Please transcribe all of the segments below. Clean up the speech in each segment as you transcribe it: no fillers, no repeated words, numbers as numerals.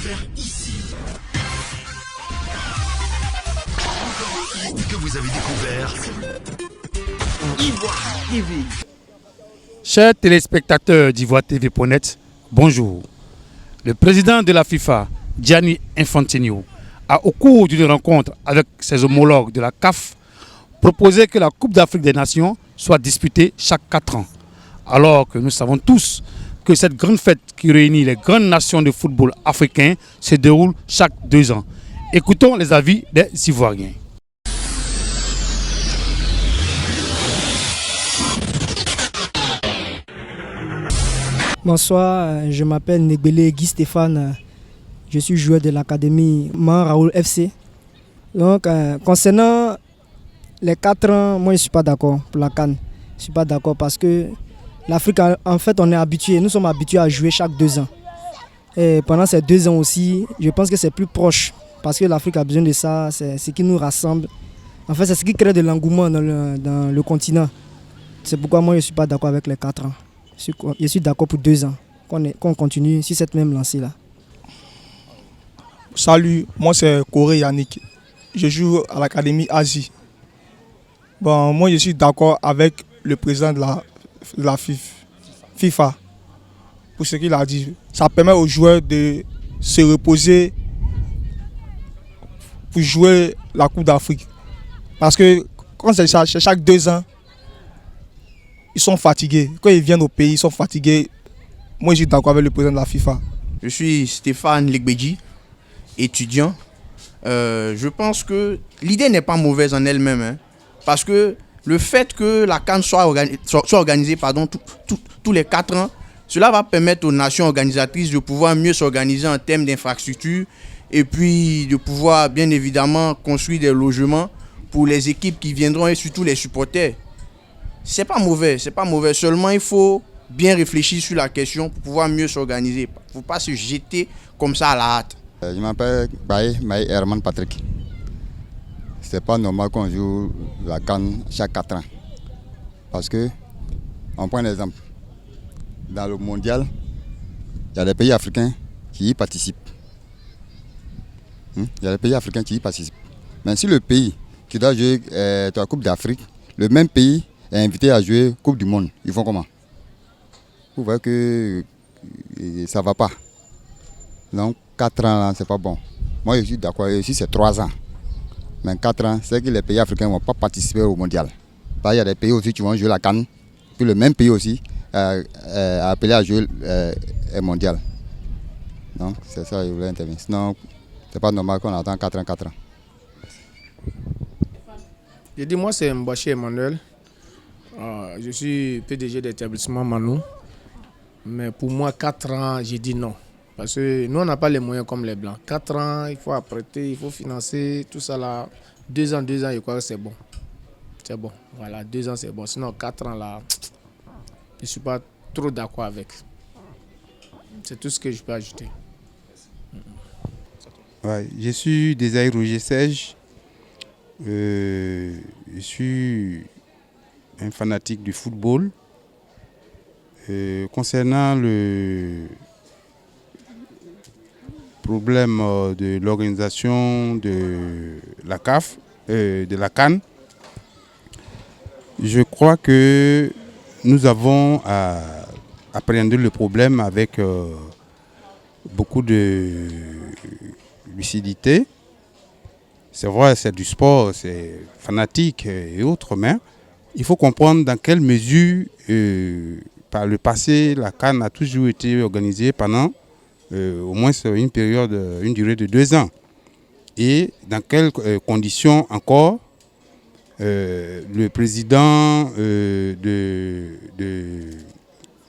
découvert ici. Que vous avez découvert Ivoire TV. Chers téléspectateurs d'Ivoire TV.net, bonjour. Le président de la FIFA, Gianni Infantino, a au cours d'une rencontre avec ses homologues de la CAF proposé que la Coupe d'Afrique des Nations soit disputée chaque 4 ans. Alors que nous savons tous que cette grande fête qui réunit les grandes nations de football africain se déroule chaque 2 ans. Écoutons les avis des Ivoiriens. Bonsoir, je m'appelle Negbele Guy Stéphane, je suis joueur de l'académie Man Raoul FC. Donc, concernant les 4 ans, moi je ne suis pas d'accord pour la CAN. Je ne suis pas d'accord parce que l'Afrique, en fait, nous sommes habitués à jouer chaque 2 ans. Et pendant ces 2 ans aussi, je pense que c'est plus proche parce que l'Afrique a besoin de ça, c'est ce qui nous rassemble. En fait, c'est ce qui crée de l'engouement dans le continent. C'est pourquoi moi je ne suis pas d'accord avec les 4 ans. Je suis d'accord pour 2 ans, qu'on continue sur cette même lancée-là. Salut, moi c'est Coré Yannick. Je joue à l'Académie Asie. Bon, moi je suis d'accord avec le président de la FIFA pour ce qu'il a dit. Ça permet aux joueurs de se reposer pour jouer la Coupe d'Afrique. Parce que quand c'est chaque 2 ans, ils sont fatigués. Quand ils viennent au pays, ils sont fatigués. Moi, je suis d'accord avec le président de la FIFA. Je suis Stéphane Legbedji, étudiant. Je pense que l'idée n'est pas mauvaise en elle-même. Hein, parce que le fait que la CAN soit organisée tous les 4 ans, cela va permettre aux nations organisatrices de pouvoir mieux s'organiser en termes d'infrastructures et puis de pouvoir bien évidemment construire des logements pour les équipes qui viendront et surtout les supporters. C'est pas mauvais. Seulement, il faut bien réfléchir sur la question pour pouvoir mieux s'organiser. Il ne faut pas se jeter comme ça à la hâte. Je m'appelle Maï Herman Patrick. C'est pas normal qu'on joue la CAN chaque 4 ans. Parce que, on prend un exemple. Dans le mondial, il y a des pays africains qui y participent. Mais si le pays qui doit jouer la Coupe d'Afrique, le même pays est invité à jouer Coupe du Monde, ils font comment? Vous voyez que ça ne va pas. Donc 4 ans, c'est pas bon. Moi je suis d'accord, ici c'est 3 ans. Mais 4 ans, c'est que les pays africains ne vont pas participer au mondial. Il y a des pays aussi qui vont jouer la CAN, puis le même pays aussi est appelé à jouer le mondial. Donc c'est ça que je voulais intervenir. Sinon, c'est pas normal qu'on attend 4 ans. Je dis, moi c'est Mbaché Emmanuel. Je suis PDG d'établissement Manou. Mais pour moi, 4 ans, j'ai dit non. Parce que nous, on n'a pas les moyens comme les Blancs. 4 ans, il faut apprêter, il faut financer, tout ça là. 2 ans, je crois que c'est bon. C'est bon. Voilà, 2 ans, c'est bon. Sinon, 4 ans là, je ne suis pas trop d'accord avec. C'est tout ce que je peux ajouter. Ouais, je suis Désaï Roger Sège. Je suis un fanatique du football. Concernant le problème de l'organisation de la CAF, de la CAN, je crois que nous avons à appréhender le problème avec beaucoup de lucidité. C'est vrai, c'est du sport, c'est fanatique et autres, mais il faut comprendre dans quelle mesure, par le passé, la CAN a toujours été organisée pendant au moins une durée de 2 ans. Et dans quelles conditions encore le président de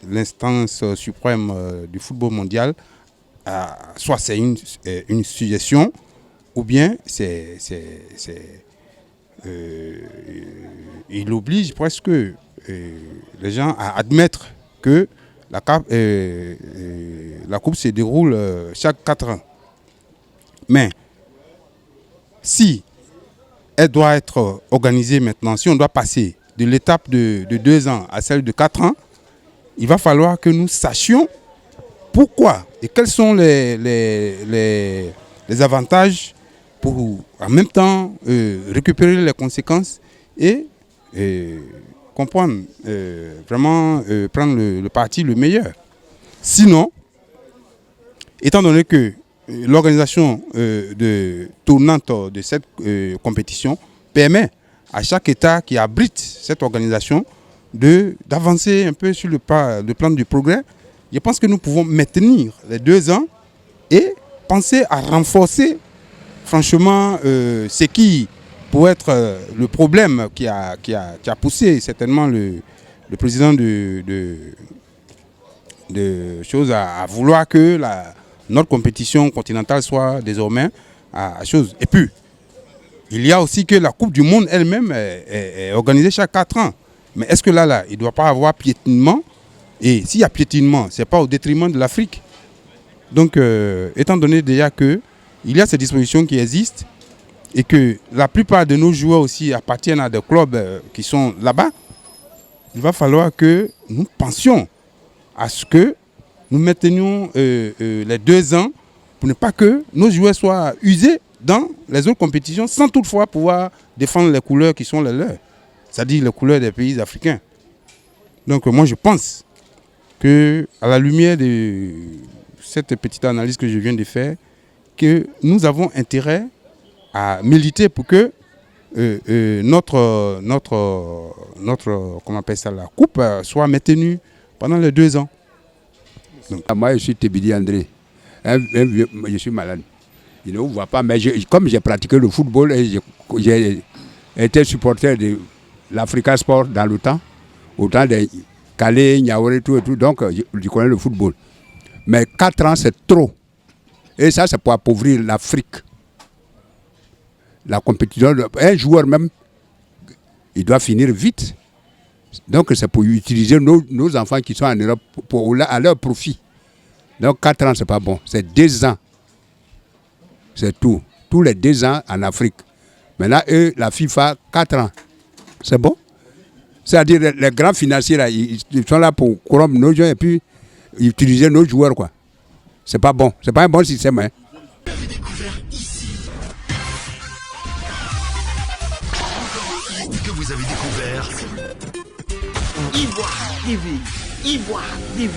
l'instance suprême du football mondial, soit c'est une suggestion, ou bien il oblige presque les gens à admettre que la coupe se déroule chaque 4 ans. Mais si elle doit être organisée maintenant, si on doit passer de l'étape de 2 ans à celle de 4 ans, il va falloir que nous sachions pourquoi et quels sont les avantages pour en même temps récupérer les conséquences et comprendre, vraiment prendre le parti le meilleur. Sinon, étant donné que l'organisation tournante de cette compétition permet à chaque État qui abrite cette organisation d'avancer un peu sur le plan du progrès, je pense que nous pouvons maintenir les 2 ans et penser à renforcer franchement ce qui pourrait être le problème qui a poussé certainement le président de choses à vouloir que notre compétition continentale soit désormais à chose. Et puis, il y a aussi que la Coupe du Monde elle-même est organisée chaque 4 ans. Mais est-ce que là, il ne doit pas avoir piétinement? Et s'il y a piétinement, ce n'est pas au détriment de l'Afrique. Donc, étant donné déjà qu'il y a ces dispositions qui existent et que la plupart de nos joueurs aussi appartiennent à des clubs qui sont là-bas, il va falloir que nous pensions à ce que nous maintenions les 2 ans pour ne pas que nos joueurs soient usés dans les autres compétitions sans toutefois pouvoir défendre les couleurs qui sont les leurs, c'est-à-dire les couleurs des pays africains. Donc moi je pense que à la lumière de cette petite analyse que je viens de faire, que nous avons intérêt à militer pour que notre comment on appelle ça, la coupe soit maintenue pendant les 2 ans. Donc. Moi, je suis Tebidi André. Je suis malade. On ne voit pas, mais comme j'ai pratiqué le football et j'ai été supporter de l'Africa Sport dans le temps, autant de Calais, Niaouré, tout et tout, donc je connais le football. Mais 4 ans, c'est trop. Et ça, c'est pour appauvrir l'Afrique. La compétition, un joueur même, il doit finir vite. Donc c'est pour utiliser nos enfants qui sont en Europe à leur profit. Donc 4 ans, c'est pas bon. C'est 2 ans. C'est tout. Tous les 2 ans en Afrique. Maintenant, eux, la FIFA, 4 ans. C'est bon. C'est-à-dire les grands financiers, là, ils sont là pour corrompre nos joueurs et puis utiliser nos joueurs, quoi. C'est pas bon. C'est pas un bon système, hein. Que vous avez découvert Ivoire TV. Ivoire TV.